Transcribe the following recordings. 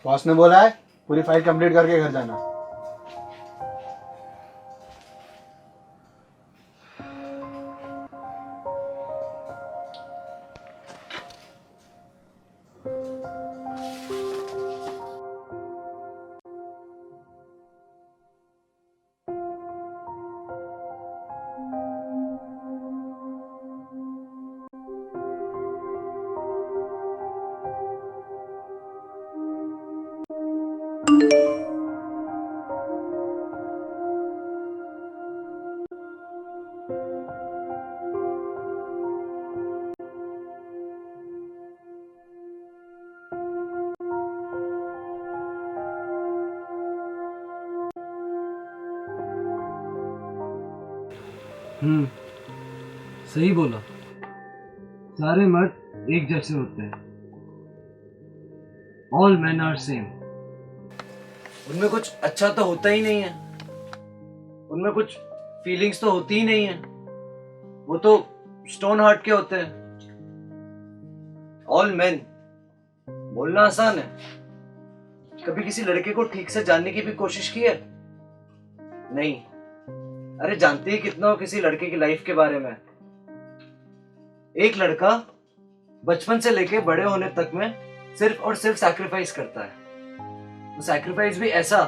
Boss ने बोला है पूरी फाइल कंप्लीट करके घर जाना। सही बोला। सारे मर्द एक जैसे होते हैं। All men are same. उनमें कुछ अच्छा तो होता ही नहीं है, उनमें कुछ फीलिंग्स तो होती ही नहीं है, वो तो स्टोन हार्ट के होते हैं। ऑल मैन बोलना आसान है, कभी किसी लड़के को ठीक से जानने की भी कोशिश की है? नहीं। अरे जानते ही कितना हो किसी लड़के की लाइफ के बारे में? एक लड़का बचपन से लेके बड़े होने तक में सिर्फ और सिर्फ सैक्रिफाइस करता है। वो सैक्रिफाइस भी ऐसा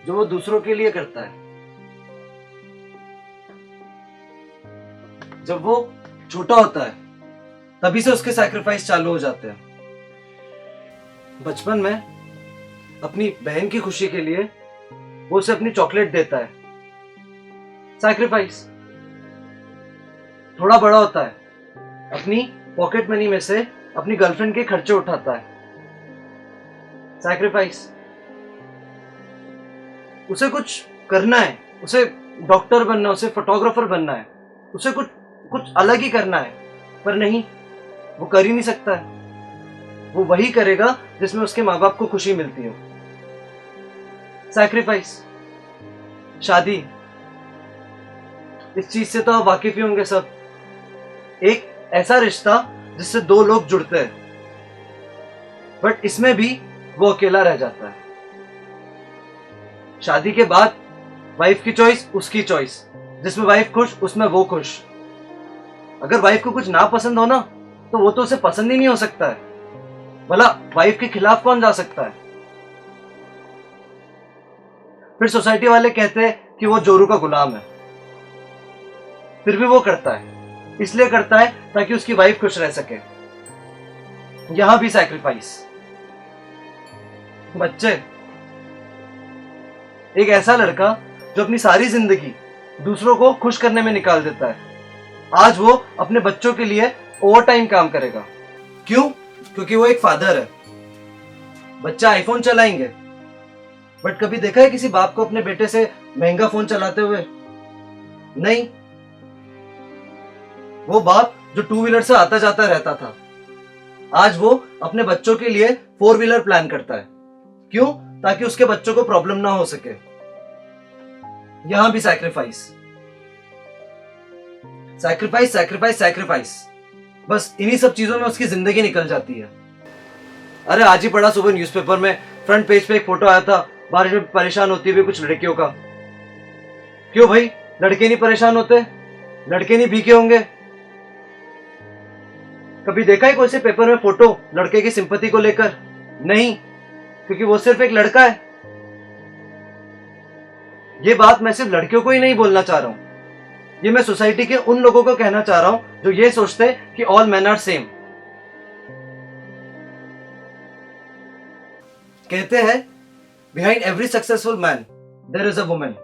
जो वो दूसरों के लिए करता है। जब वो छोटा होता है तभी से उसके सैक्रिफाइस चालू हो जाते हैं। बचपन में अपनी बहन की खुशी के लिए वो उसे अपनी चॉकलेट देता है, सैक्रिफाइस। थोड़ा बड़ा होता है, अपनी पॉकेट मनी में से अपनी गर्लफ्रेंड के खर्चे उठाता है, सैक्रिफाइस। उसे कुछ करना है, उसे डॉक्टर बनना, उसे फोटोग्राफर बनना है, उसे कुछ कुछ अलग ही करना है, पर नहीं, वो कर ही नहीं सकता है। वो वही करेगा जिसमें उसके माँ बाप को खुशी मिलती हो, सैक्रिफाइस। शादी, इस चीज से तो आप वाकिफ ही होंगे सब। एक ऐसा रिश्ता जिससे दो लोग जुड़ते हैं, बट इसमें भी वो अकेला रह जाता है। शादी के बाद वाइफ की चॉइस उसकी चॉइस, जिसमें वाइफ खुश उसमें वो खुश। अगर वाइफ को कुछ ना पसंद हो ना तो वो तो उसे पसंद ही नहीं हो सकता है, भला वाइफ के खिलाफ कौन जा सकता है? फिर सोसाइटी वाले कहते हैं कि वो जोरू का गुलाम है, फिर भी वो करता है। इसलिए करता है ताकि उसकी वाइफ खुश रह सके। यहां भी सैक्रिफाइस। बच्चे, एक ऐसा लड़का जो अपनी सारी जिंदगी दूसरों को खुश करने में निकाल देता है, आज वो अपने बच्चों के लिए ओवर टाइम काम करेगा। क्यों? क्योंकि वो एक फादर है। बच्चा आईफोन चलाएंगे, बट कभी देखा है किसी बाप को अपने बेटे से महंगा फोन चलाते हुए? नहीं। वो बाप जो टू व्हीलर से आता जाता रहता था, आज वो अपने बच्चों के लिए फोर व्हीलर प्लान करता है। क्यों? ताकि उसके बच्चों को प्रॉब्लम ना हो सके। यहां भी सैक्रिफाइस, सैक्रिफाइस, सैक्रिफाइस, सैक्रिफाइस। बस इन्हीं सब चीजों में उसकी जिंदगी निकल जाती है। अरे आज ही पढ़ा सुबह न्यूज़पेपर में, फ्रंट पेज पे एक फोटो आया था बारिश में परेशान होती हुई कुछ लड़कियों का। क्यों भाई, लड़के नहीं परेशान होते? लड़के नहीं भीगे होंगे? कभी देखा है कोई से पेपर में फोटो लड़के की सिंपैथी को लेकर? नहीं, क्योंकि वो सिर्फ एक लड़का है। ये बात मैं सिर्फ लड़कियों को ही नहीं बोलना चाह रहा हूं, ये मैं सोसाइटी के उन लोगों को कहना चाह रहा हूं जो ये सोचते हैं कि ऑल मैन आर सेम। कहते हैं behind every successful man there is a woman.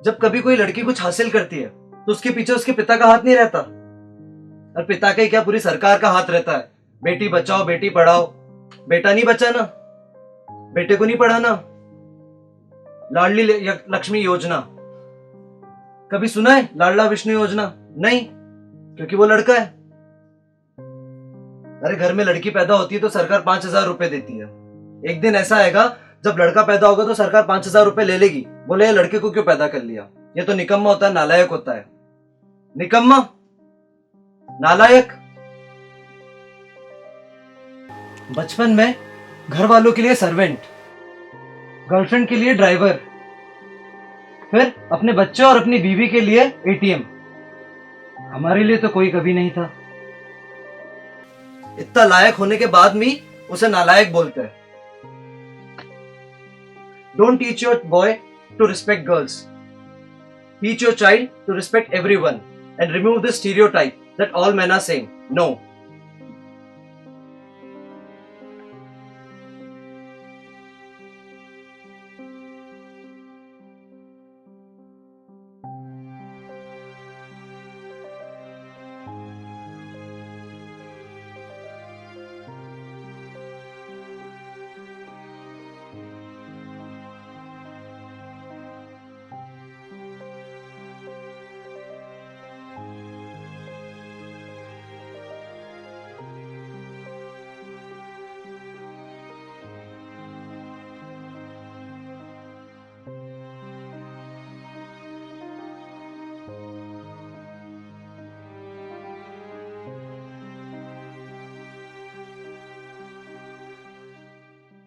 जब कभी कोई लड़की कुछ हासिल करती है तो उसके पीछे उसके पिता का हाथ नहीं रहता, और पिता का ही क्या पूरी सरकार का हाथ रहता है। बेटी बचाओ, बेटी पढ़ाओ। बेटा नहीं बचाना, बेटे को नहीं पढ़ाना। लाडली लक्ष्मी योजना कभी सुना है? लाडला विष्णु योजना? नहीं, क्योंकि वो लड़का है। अरे घर में लड़की पैदा होती है तो सरकार 5,000 रुपए देती है। एक दिन ऐसा आएगा जब लड़का पैदा होगा तो सरकार 5,000 रुपए ले लेगी, बोले ये लड़के को क्यों पैदा कर लिया? ये तो निकम्मा होता है, नालायक होता है। निकम्मा, नालायक। बचपन में घर वालों के लिए सर्वेंट, गर्लफ्रेंड के लिए ड्राइवर, फिर अपने बच्चों और अपनी बीवी के लिए एटीएम। हमारे लिए तो कोई कभी नहीं था। इतना लायक होने के बाद भी उसे नालायक बोलते हैं। Don't teach your boy to respect girls, teach your child to respect everyone and remove the stereotype that all men are saying. No.